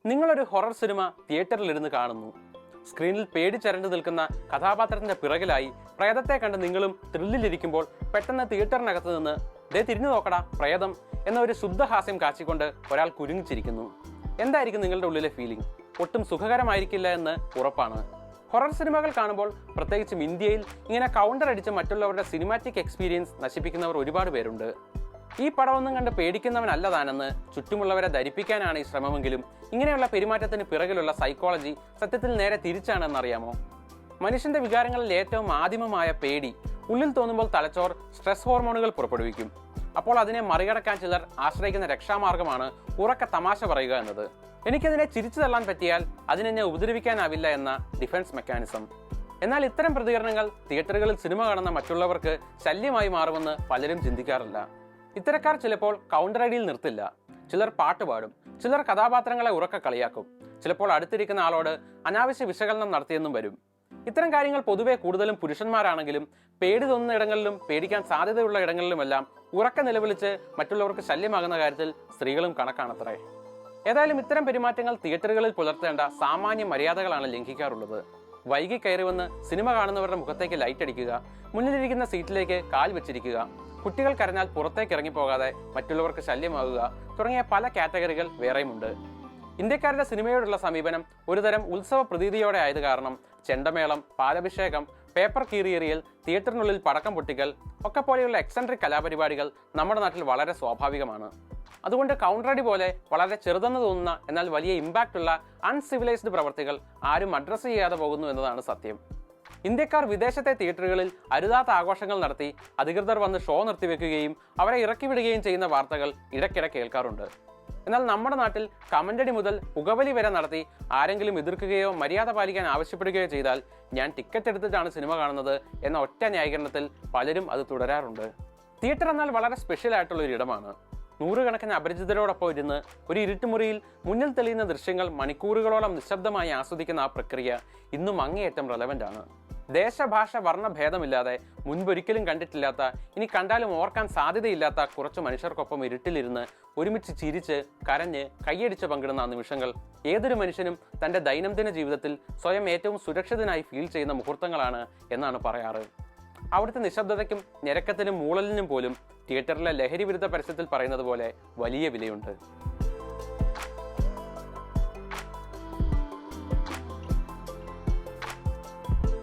നിങ്ങളൊരു horror cinema തിയേറ്ററിലിരുന്ന് കാണുന്നു. സ്ക്രീനിൽ പേടിച്ചരണ്ടു നിൽക്കുന്ന കഥാപാത്രത്തിന്റെ പിറകിലായി പ്രേതത്തെ കണ്ട് നിങ്ങളും ത്രില്ലിലിരിക്കുമ്പോൾ പെട്ടെന്ന് തിയേറ്ററിനകത്ത് നിന്ന് ദേ തിരിഞ്ഞു നോക്കടാ പ്രേതം എന്ന ഒരു ശുദ്ധഹാസ്യം കാച്ചിക്കൊണ്ട് ഒരാൾ കുരുങ്ങിച്ചിരിക്കുന്നു. എന്തായിരിക്കും നിങ്ങളുടെ ഉള്ളിലെ ഫീലിംഗ്? ഒട്ടും സുഖകരമായിരിക്കില്ല എന്ന് ഉറപ്പാണ്. ഹൊറർ സിനിമകൾ കാണുമ്പോൾ, പ്രത്യേകിച്ചും ഇന്ത്യയിൽ, ഇങ്ങനെ കൗണ്ടർ അടിച്ച് മറ്റുള്ളവരുടെ സിനിമാറ്റിക് എക്സ്പീരിയൻസ് നശിപ്പിക്കുന്നവർ ഒരുപാട് പേരുണ്ട്. ഈ പടമൊന്നും കണ്ട് പേടിക്കുന്നവനല്ല താനെന്ന് ചുറ്റുമുള്ളവരെ ധരിപ്പിക്കാനാണ് ഈ ശ്രമമെങ്കിലും ഇങ്ങനെയുള്ള പെരുമാറ്റത്തിന് പിറകിലുള്ള സൈക്കോളജി സത്യത്തിൽ നേരെ തിരിച്ചാണെന്നറിയാമോ? മനുഷ്യന്റെ വികാരങ്ങളിൽ ഏറ്റവും ആദിമമായ പേടി ഉള്ളിൽ തോന്നുമ്പോൾ തലച്ചോർ സ്ട്രെസ് ഹോർമോണുകൾ പുറപ്പെടുവിക്കും. അപ്പോൾ അതിനെ മറികടക്കാൻ ചിലർ ആശ്രയിക്കുന്ന രക്ഷാമാർഗമാണ് ഉറക്ക തമാശ പറയുക എന്നത്. എനിക്കതിനെ ചിരിച്ചു തള്ളാൻ പറ്റിയാൽ അതിനെന്നെ ഉപദ്രവിക്കാനാവില്ല എന്ന ഡിഫൻസ് മെക്കാനിസം. എന്നാൽ ഇത്തരം പ്രതികരണങ്ങൾ തിയേറ്ററുകളിൽ സിനിമ കാണുന്ന മറ്റുള്ളവർക്ക് ശല്യമായി മാറുമെന്ന് പലരും ചിന്തിക്കാറില്ല. ഇത്തരക്കാർ ചിലപ്പോൾ കൗണ്ടർ അടിയിൽ നിർത്തില്ല. ചിലർ പാട്ടുപാടും, ചിലർ കഥാപാത്രങ്ങളെ ഉറക്ക കളിയാക്കും, ചിലപ്പോൾ അടുത്തിരിക്കുന്ന ആളോട് അനാവശ്യ വിശകലനം നടത്തിയെന്നും വരും. ഇത്തരം കാര്യങ്ങൾ പൊതുവെ കൂടുതലും പുരുഷന്മാരാണെങ്കിലും പേടി തോന്നുന്ന ഇടങ്ങളിലും പേടിക്കാൻ സാധ്യതയുള്ള ഇടങ്ങളിലുമെല്ലാം ഉറക്ക നിലവിളിച്ച് മറ്റുള്ളവർക്ക് ശല്യമാകുന്ന കാര്യത്തിൽ സ്ത്രീകളും കണക്കാണത്രേ. ഏതായാലും ഇത്തരം പെരുമാറ്റങ്ങൾ തിയേറ്ററുകളിൽ പുലർത്തേണ്ട സാമാന്യ മര്യാദകളാണ് ലംഘിക്കാറുള്ളത്. വൈകി കയറി വന്ന് സിനിമ കാണുന്നവരുടെ മുഖത്തേക്ക് ലൈറ്റ് അടിക്കുക, മുന്നിലിരിക്കുന്ന സീറ്റിലേക്ക് കാൽ വെച്ചിരിക്കുക, കുട്ടികൾ കരഞ്ഞാൽ പുറത്തേക്ക് ഇറങ്ങിപ്പോകാതെ മറ്റുള്ളവർക്ക് ശല്യമാകുക തുടങ്ങിയ പല കാറ്റഗറികൾ വേറെയുമുണ്ട്. ഇന്ത്യക്കാരുടെ സിനിമയോടുള്ള സമീപനം ഒരുതരം ഉത്സവ പ്രതീതിയോടെ ആയത് കാരണം ചെണ്ടമേളം, പാലഭിഷേകം, പേപ്പർ കീറിയെറിയൽ, തിയേറ്ററിനുള്ളിൽ പടക്കം പൊട്ടിക്കൽ ഒക്കെ പോലെയുള്ള എക്സെൻട്രിക് കലാപരിപാടികൾ നമ്മുടെ നാട്ടിൽ വളരെ സ്വാഭാവികമാണ്. അതുകൊണ്ട് കൗണ്ടറടി പോലെ വളരെ ചെറുതെന്ന് തോന്നുന്ന എന്നാൽ വലിയ ഇമ്പാക്റ്റ് ഉള്ള അൺസിവിലൈസ്ഡ് പ്രവർത്തികൾ ആരും അഡ്രസ്സ് ചെയ്യാതെ പോകുന്നു എന്നതാണ് സത്യം. ഇന്ത്യക്കാർ വിദേശത്തെ തിയേറ്ററുകളിൽ അരുതാത്ത ആഘോഷങ്ങൾ നടത്തി അധികൃതർ വന്ന് ഷോ നിർത്തിവെക്കുകയും അവരെ ഇറക്കി വിടുകയും ചെയ്യുന്ന വാർത്തകൾ ഇടയ്ക്കിടെ കേൾക്കാറുണ്ട്. എന്നാൽ നമ്മുടെ നാട്ടിൽ കമന്റടി മുതൽ പുകവലി വരെ നടത്തി ആരെങ്കിലും എതിർക്കുകയോ മര്യാദ പാലിക്കാൻ ആവശ്യപ്പെടുകയോ ചെയ്താൽ ഞാൻ ടിക്കറ്റ് എടുത്തിട്ടാണ് സിനിമ കാണുന്നത് എന്ന ഒറ്റ ന്യായീകരണത്തിൽ പലരും അത് തുടരാറുണ്ട്. തിയേറ്റർ എന്നാൽ വളരെ സ്പെഷ്യൽ ആയിട്ടുള്ള ഒരു ഇടമാണ്. നൂറുകണക്കിന് അപരിചിതരോടൊപ്പം ഇരുന്ന് ഒരു ഇരുട്ടുമുറിയിൽ മുന്നിൽ തെളിയുന്ന ദൃശ്യങ്ങൾ മണിക്കൂറുകളോളം നിശബ്ദമായി ആസ്വദിക്കുന്ന ആ പ്രക്രിയ ഇന്നും അങ്ങേയറ്റം റെലവൻ്റ് ആണ്. ദേശഭാഷ വർണ്ണഭേദമില്ലാതെ മുൻപൊരിക്കലും കണ്ടിട്ടില്ലാത്ത, ഇനി കണ്ടാലും ഓർക്കാൻ സാധ്യതയില്ലാത്ത കുറച്ച് മനുഷ്യർക്കൊപ്പം ഇരുട്ടിലിരുന്ന് ഒരുമിച്ച് ചിരിച്ച് കരഞ്ഞ് കൈയടിച്ച് പങ്കിടുന്ന നിമിഷങ്ങൾ ഏതൊരു മനുഷ്യനും തൻ്റെ ദൈനംദിന ജീവിതത്തിൽ സ്വയം ഏറ്റവും സുരക്ഷിതനായി ഫീൽ ചെയ്യുന്ന മുഹൂർത്തങ്ങളാണ് എന്നാണ് പറയാറ്. അവിടുത്തെ നിശബ്ദതയ്ക്കും ഞെരക്കത്തിനും മൂളലിനും പോലും തിയേറ്ററിലെ ലഹരി വിരുദ്ധ പരസ്യത്തിൽ പറയുന്നത് പോലെ വലിയ വിലയുണ്ട്.